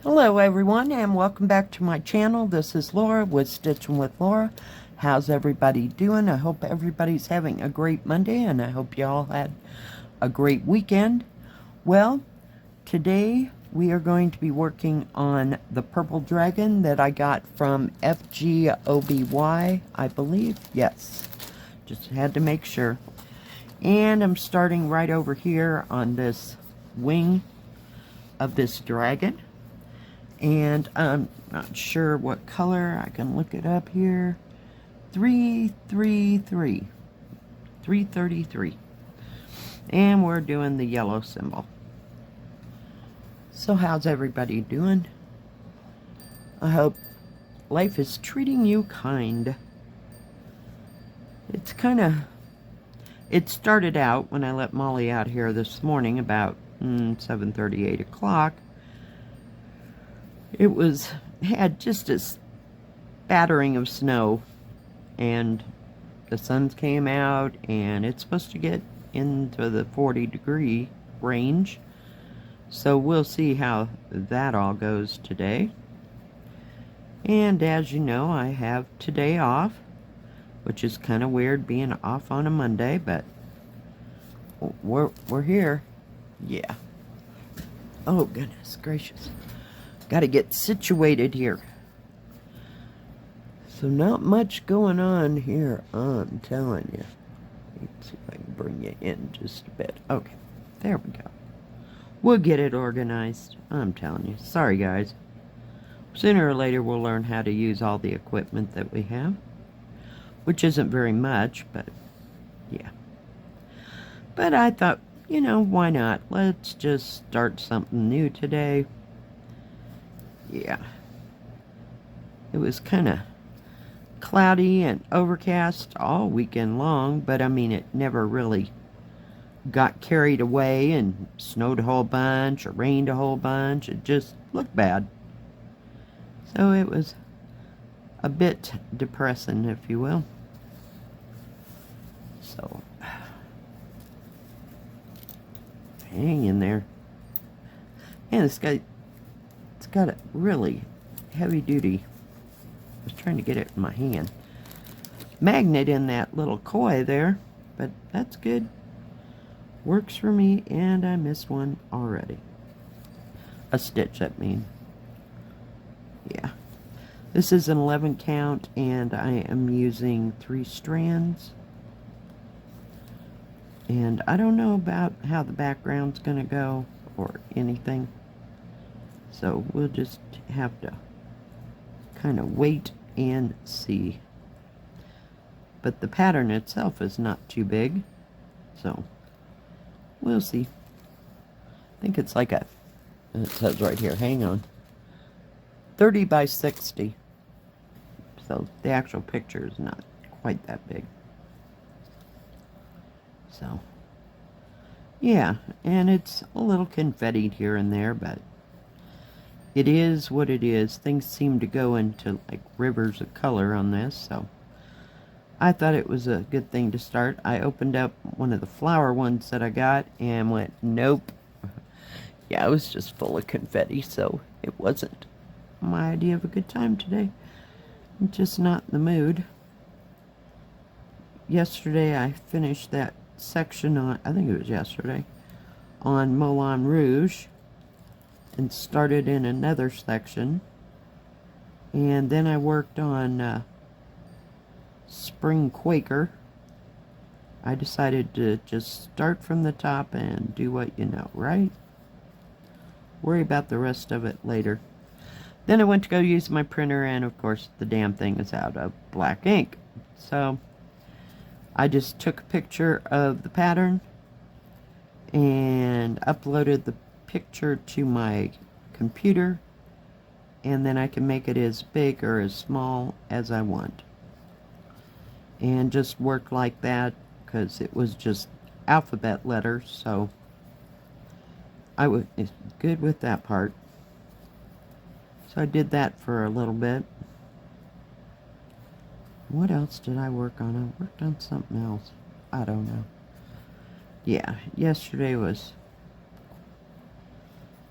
Hello everyone and welcome back to my channel. This is Laura with Stitchin with Laura. How's everybody doing? I hope everybody's having a great Monday and I hope you all had a great weekend. Well, today we are going to be working on the purple dragon that I got from FGOBY, I believe. Yes, just had to make sure. And I'm starting right over here on this wing of this dragon. And I'm not sure what color. I can look it up here. 333. 333. And we're doing the yellow symbol. So how's everybody doing? I hope life is treating you kind. It's kind of... It started out when I let Molly out here this morning about 7:30, 8 o'clock. It had just a spattering of snow, and the sun came out, and it's supposed to get into the 40-degree range. So we'll see how that all goes today. And as you know, I have today off, which is kind of weird being off on a Monday, but we're here. Yeah. Oh, goodness gracious. Got to get situated here. So not much going on here, I'm telling you. Let's see if I can bring you in just a bit. Okay, there we go. We'll get it organized, I'm telling you. Sorry, guys. Sooner or later, we'll learn how to use all the equipment that we have, which isn't very much, but yeah. But I thought, you know, why not? Let's just start something new today. Yeah, it was kind of cloudy and overcast all weekend long, but I mean, it never really got carried away and snowed a whole bunch or rained a whole bunch. It just looked bad. So it was a bit depressing, if you will. So, hang in there. Man, this guy... It's got a really heavy duty, I was trying to get it in my hand, magnet in that little koi there, but that's good. Works for me, and I missed one already. A stitch, I mean. Yeah. This is an 11 count, and I am using 3 strands. And I don't know about how the background's going to go or anything. So we'll just have to kind of wait and see. But the pattern itself is not too big, so we'll see. I think it's like it says right here, hang on, 30 by 60. So the actual picture is not quite that big. So, yeah, and it's a little confettied here and there, but it is what it is. Things seem to go into like rivers of color on this, so I thought it was a good thing to start. I opened up one of the flower ones that I got and went, nope. Yeah, it was just full of confetti, so it wasn't my idea of a good time today. I'm just not in the mood. Yesterday I finished that section on, I think it was yesterday, on Moulin Rouge, and started in another section, and then I worked on Spring Quaker. I decided to just start from the top and do what you know, right? Worry about the rest of it later. Then I went to go use my printer, and of course the damn thing is out of black ink. So I just took a picture of the pattern and uploaded the picture to my computer, and then I can make it as big or as small as I want, and just work like that because it was just alphabet letters, so I was good with that part. So I did that for a little bit. What else did I work on? I worked on something else. I don't know. Yeah, yesterday was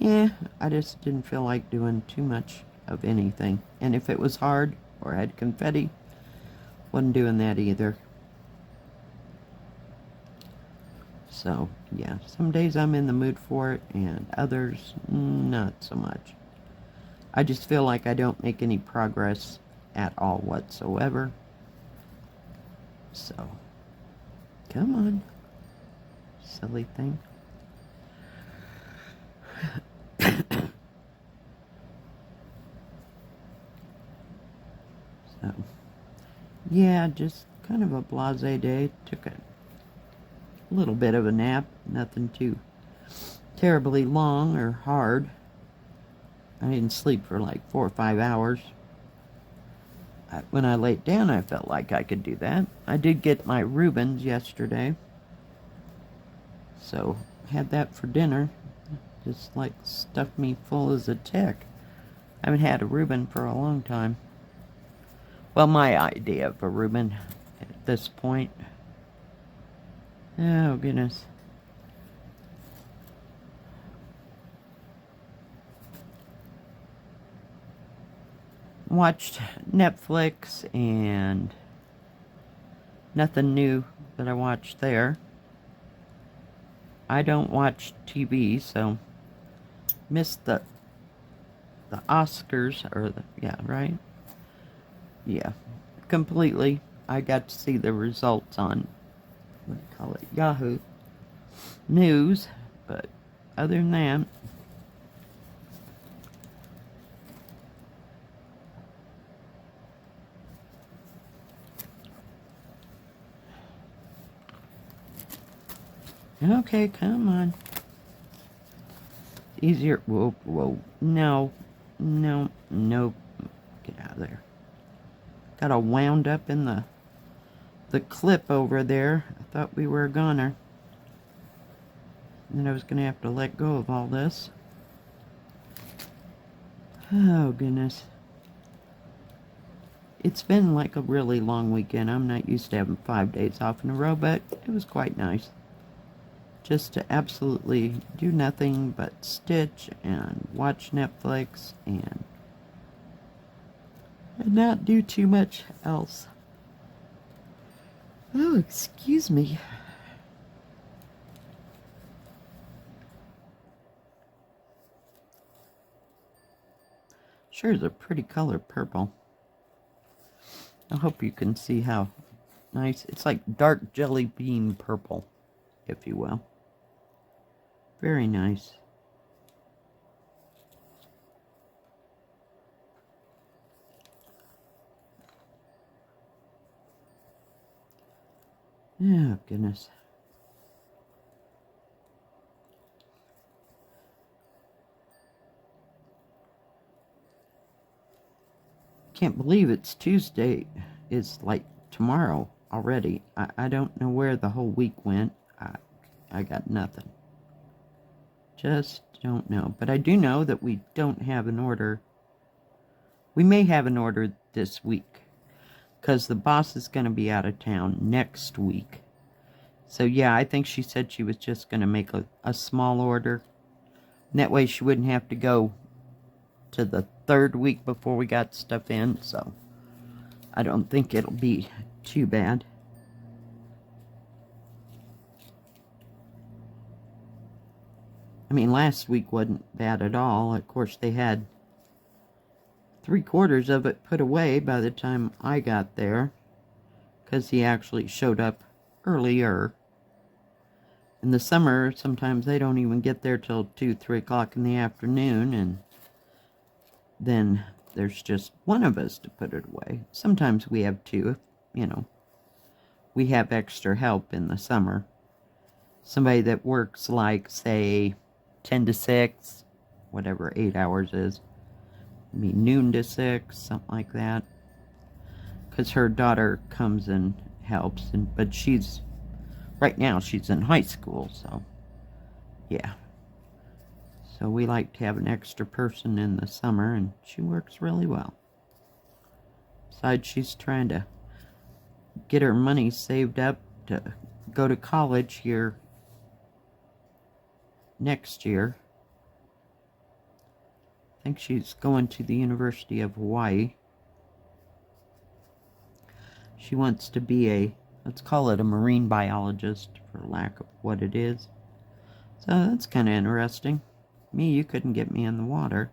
Yeah, I just didn't feel like doing too much of anything. And if it was hard or had confetti, wasn't doing that either. So, yeah, some days I'm in the mood for it, and others, not so much. I just feel like I don't make any progress at all whatsoever. So, come on, silly thing. So, yeah, just kind of a blasé day. Took a little bit of a nap, nothing too terribly long or hard. I didn't sleep for like 4 or 5 hours. When I laid down, I felt like I could do that. I did get my Reubens yesterday, so had that for dinner. Just like stuffed me full as a tick. I haven't had a Reuben for a long time. Well, my idea of a Reuben at this point. Oh, goodness. Watched Netflix, and nothing new that I watched there. I don't watch TV, so missed the Oscars, or yeah, right? Yeah, completely. I got to see the results on, what do you call it, Yahoo News, but other than that, okay, come on. Easier. Whoa, whoa. No, no, nope. Get out of there. Got all wound up in the clip over there. I thought we were a goner. And then I was going to have to let go of all this. Oh, goodness. It's been like a really long weekend. I'm not used to having 5 days off in a row, but it was quite nice. Just to absolutely do nothing but stitch and watch Netflix and not do too much else. Oh, excuse me. Sure is a pretty color, purple. I hope you can see how nice. It's like dark jelly bean purple, if you will. Very nice. Oh, goodness. Can't believe it's Tuesday. It's like tomorrow already. I don't know where the whole week went. I got nothing. Just don't know. But I do know that we don't have an order. We may have an order this week, because the boss is going to be out of town next week. So yeah, I think she said she was just going to make a small order. And that way she wouldn't have to go to the 3rd week before we got stuff in. So I don't think it'll be too bad. I mean, last week wasn't bad at all. Of course, they had 3/4 of it put away by the time I got there, because he actually showed up earlier. In the summer, sometimes they don't even get there till 2, 3 o'clock in the afternoon, and then there's just one of us to put it away. Sometimes we have 2, you know. We have extra help in the summer. Somebody that works like, say, 10 to 6, whatever 8 hours is. Maybe noon to 6, something like that. Because her daughter comes and helps, but right now she's in high school, so yeah. So we like to have an extra person in the summer, and she works really well. Besides, she's trying to get her money saved up to go to college here next year. think she's going to the University of Hawaii. She wants to be a, let's call it a marine biologist, for lack of what it is. So that's kind of interesting. Me, you couldn't get me in the water.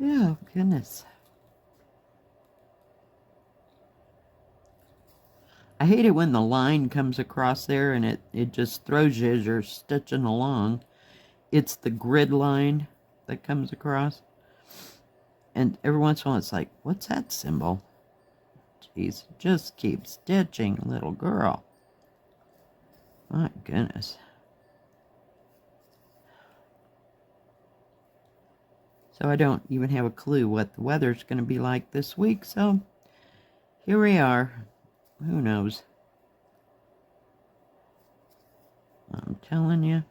Oh, goodness. I hate it when the line comes across there and it just throws you as you're stitching along. It's the grid line that comes across. And every once in a while it's like, what's that symbol? Jeez, just keep stitching, little girl. My goodness. So I don't even have a clue what the weather's going to be like this week, so here we are. Who knows? I'm telling you.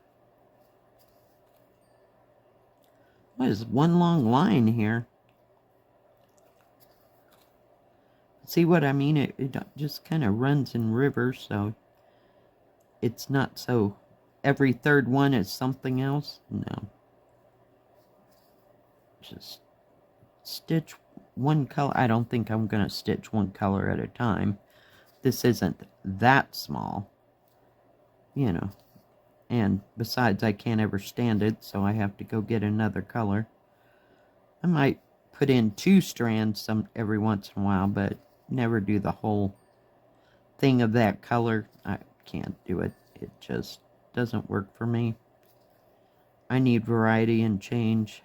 What is one long line here? See what I mean? It just kind of runs in rivers, so it's not so every third one is something else. No. Just stitch one color. I don't think I'm going to stitch one color at a time. This isn't that small, you know. And besides, I can't ever stand it, so I have to go get another color. I might put in 2 strands every once in a while, but never do the whole thing of that color. I can't do it. It just doesn't work for me. I need variety and change,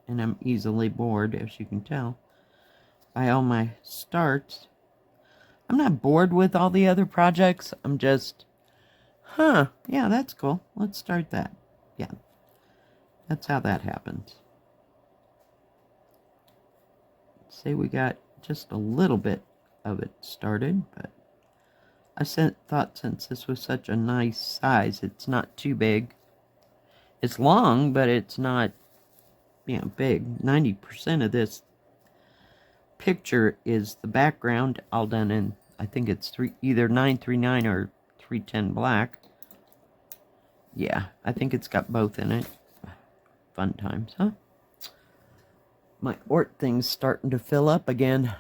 and I'm easily bored, as you can tell, by all my starts. I'm not bored with all the other projects. I'm just, yeah, that's cool. Let's start that. Yeah, that's how that happens. Say we got just a little bit of it started, but I thought since this was such a nice size, it's not too big. It's long, but it's not, big. 90% of this picture is the background, all done in, I think it's either 939 or 310 black. Yeah, I think it's got both in it. Fun times, huh? My Ort thing's starting to fill up again.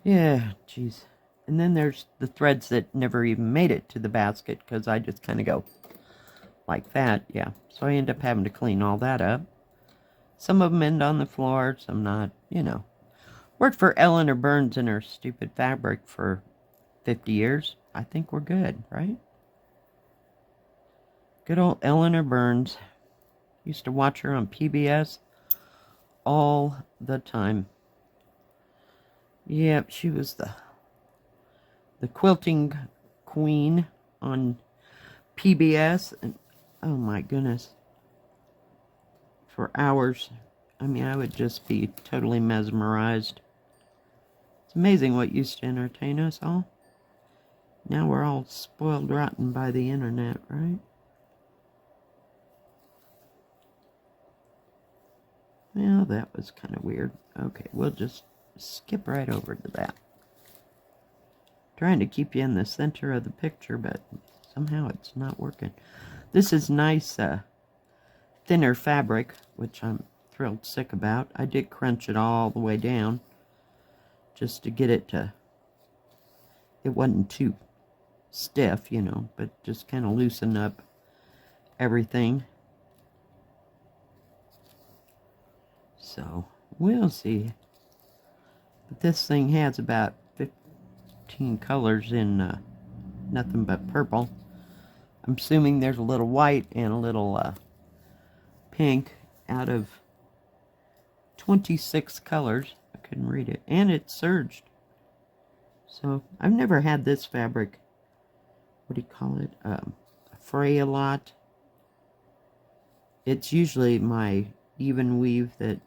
Yeah, jeez. And then there's the threads that never even made it to the basket because I just kind of go like that, yeah. So I end up having to clean all that up. Some of them end on the floor, some not, Worked for Eleanor Burns and her stupid fabric for 50 years. I think we're good, right? Good old Eleanor Burns. Used to watch her on PBS all the time. Yep, she was the quilting queen on PBS. And oh my goodness. For hours. I mean, I would just be totally mesmerized. It's amazing what used to entertain us all. Now we're all spoiled rotten by the internet, right? Well, that was kind of weird. Okay, we'll just skip right over to that. Trying to keep you in the center of the picture, but somehow it's not working. This is nice thinner fabric, which I'm thrilled sick about. I did crunch it all the way down just to get it to, it wasn't too stiff, but just kind of loosen up everything. So, we'll see. But this thing has about 15 colors in nothing but purple. I'm assuming there's a little white and a little pink out of 26 colors. I couldn't read it. And it surged. So, I've never had this fabric, what do you call it, fray a lot. It's usually my even weave that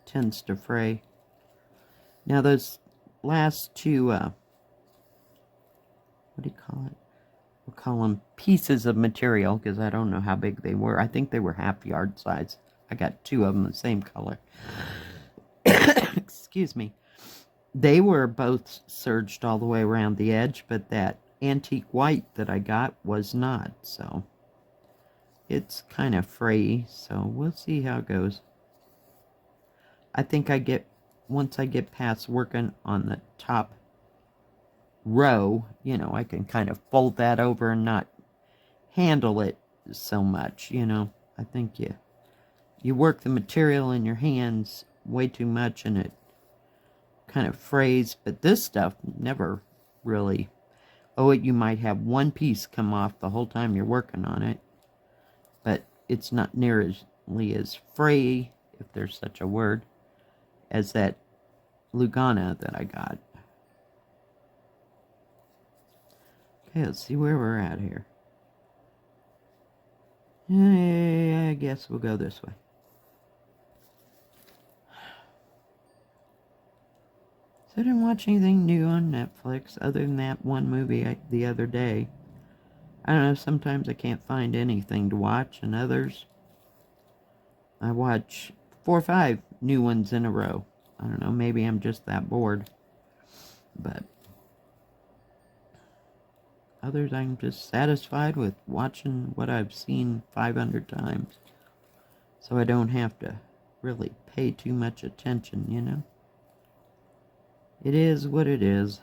tends to fray. Now those last two, what do you call it? We'll call them pieces of material, because I don't know how big they were. I think they were half yard size. I got two of them the same color. Excuse me. They were both serged all the way around the edge, but that antique white that I got was not, so it's kind of frayy, so we'll see how it goes. I think once I get past working on the top row, you know, I can kind of fold that over and not handle it so much, you know. I think you work the material in your hands way too much and it kind of frays, but this stuff never really, you might have one piece come off the whole time you're working on it, but it's not nearly as frayy, if there's such a word, as that Lugana that I got. Okay, let's see where we're at here. I guess we'll go this way. So I didn't watch anything new on Netflix other than that one movie the other day. I don't know, sometimes I can't find anything to watch, and others I watch 4 or 5 new ones in a row. I don't know, maybe I'm just that bored. But others I'm just satisfied with watching what I've seen 500 times. So I don't have to really pay too much attention, you know? It is what it is.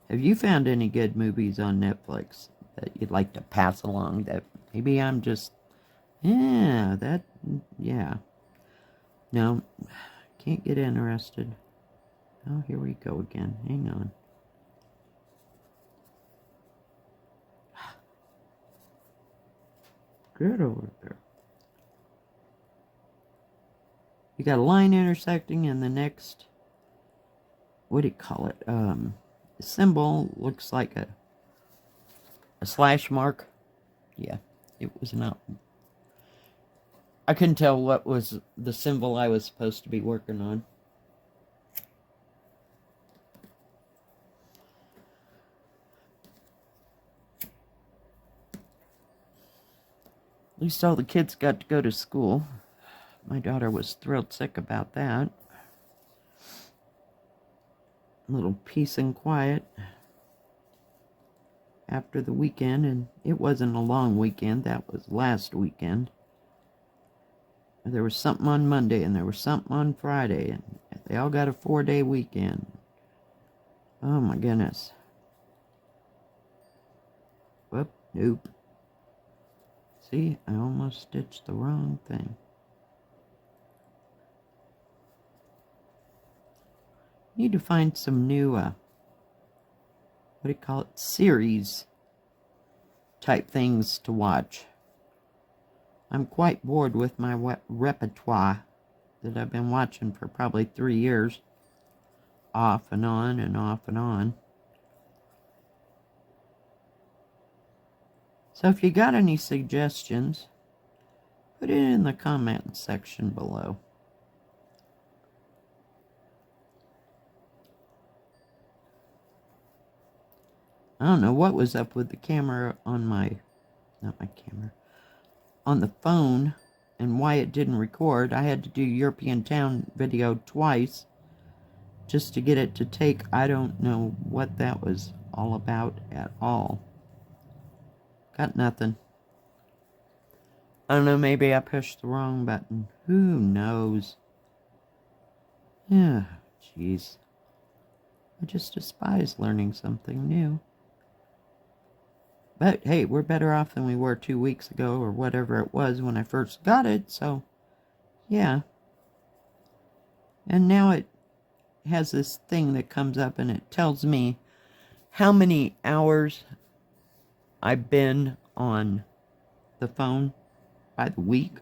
Have you found any good movies on Netflix that you'd like to pass along that maybe I'm just, yeah. No, can't get interested. Oh, here we go again. Hang on. Get over there. You got a line intersecting and the next, what do you call it? Symbol looks like a slash mark. Yeah, it was not. I couldn't tell what was the symbol I was supposed to be working on. At least all the kids got to go to school. My daughter was thrilled sick about that. A little peace and quiet after the weekend, and it wasn't a long weekend. That was last weekend. There was something on Monday, and there was something on Friday, and they all got a 4-day weekend. Oh my goodness. Whoop, nope. See, I almost stitched the wrong thing. Need to find some new, what do you call it, series type things to watch. I'm quite bored with my repertoire that I've been watching for probably 3 years. Off and on and off and on. So if you got any suggestions, put it in the comment section below. I don't know what was up with the camera on on the phone and why it didn't record. I had to do European Town video twice just to get it to take. I don't know what that was all about at all. Got nothing. I don't know, maybe I pushed the wrong button. Who knows? Yeah, jeez. I just despise learning something new. But hey, we're better off than we were 2 weeks ago or whatever it was when I first got it, so yeah. And now it has this thing that comes up and it tells me how many hours I've been on the phone by the week.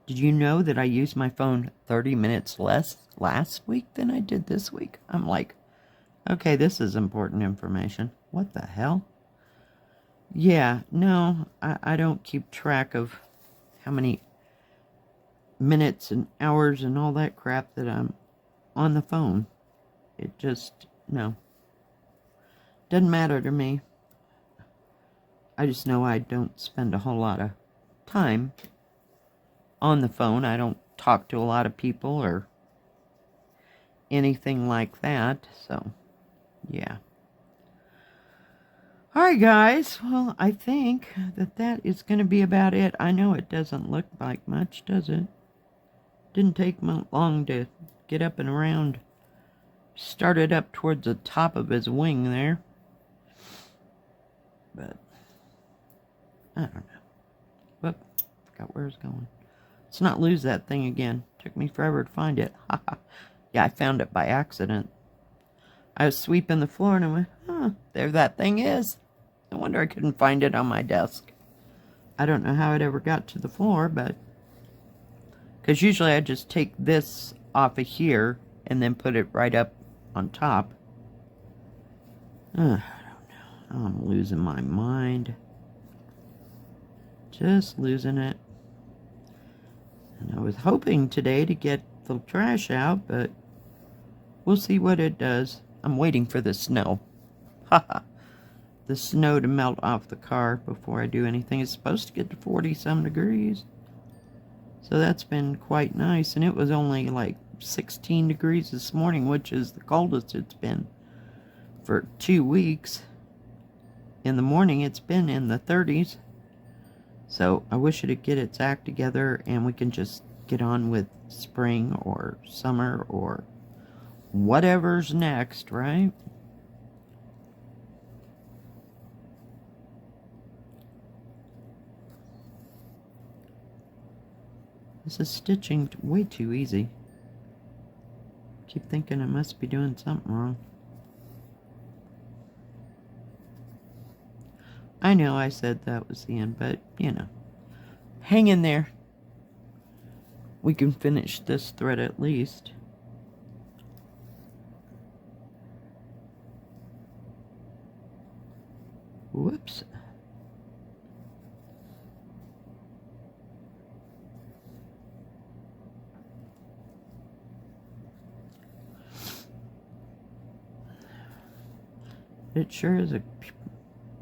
Did you know that I used my phone 30 minutes less last week than I did this week? I'm like, okay, this is important information. What the hell? Yeah, no, I don't keep track of how many minutes and hours and all that crap that I'm on the phone. It just, no. Doesn't matter to me. I just know I don't spend a whole lot of time on the phone. I don't talk to a lot of people or anything like that, so yeah. Alright guys, well I think that is going to be about it. I know it doesn't look like much, does it? Didn't take long to get up and around. Started up towards the top of his wing there. But, I don't know. Whoop, forgot where it's going. Let's not lose that thing again. Took me forever to find it. Yeah, I found it by accident. I was sweeping the floor and I went, huh, there that thing is. No wonder I couldn't find it on my desk. I don't know how it ever got to the floor, but... because usually I just take this off of here and then put it right up on top. I don't know. I'm losing my mind. Just losing it. And I was hoping today to get the trash out, but we'll see what it does. I'm waiting for the snow. Haha. The snow to melt off the car before I do anything. It's supposed to get to 40-some degrees. So that's been quite nice. And it was only like 16 degrees this morning, which is the coldest it's been for 2 weeks. In the morning, it's been in the 30s. So I wish it'd get its act together and we can just get on with spring or summer or whatever's next, right? This is stitching way too easy. Keep thinking I must be doing something wrong. I know I said that was the end, but, you know. Hang in there. We can finish this thread at least. Whoops. It sure is a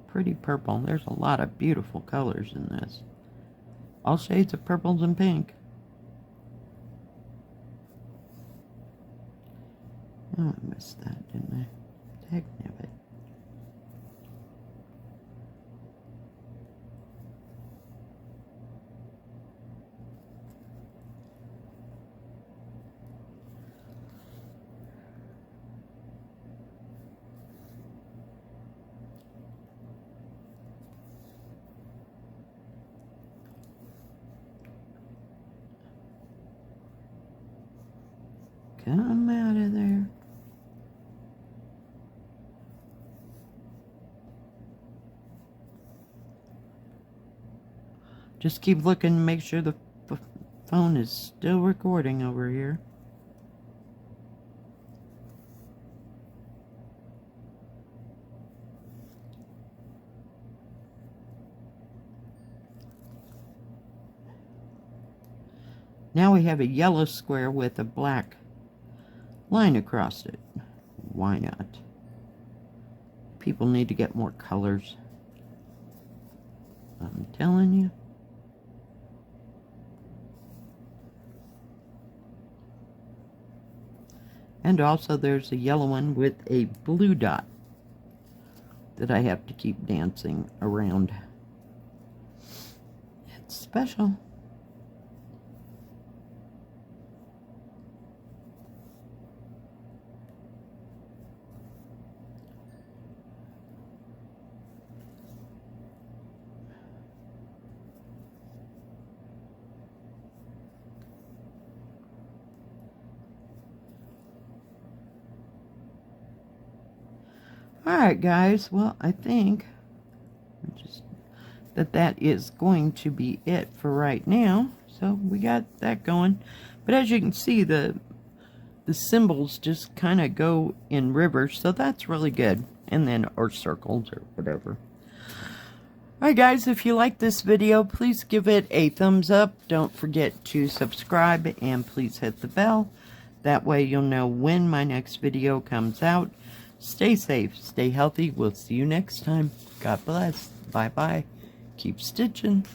pretty purple. There's a lot of beautiful colors in this. All shades of purples and pink. Oh, I missed that, didn't I? Dagnabbit. Come out of there. Just keep looking to make sure the phone is still recording over here. Now we have a yellow square with a black line across it. Why not? People need to get more colors. I'm telling you. And also there's a yellow one with a blue dot that I have to keep dancing around. It's special. Alright guys, well I think that is going to be it for right now. So we got that going. But as you can see, the symbols just kind of go in rivers, so that's really good. And then, or circles or whatever. Alright guys, if you like this video, please give it a thumbs up. Don't forget to subscribe and please hit the bell. That way you'll know when my next video comes out. Stay safe, stay healthy. We'll see you next time. God bless. Bye-bye. Keep stitching.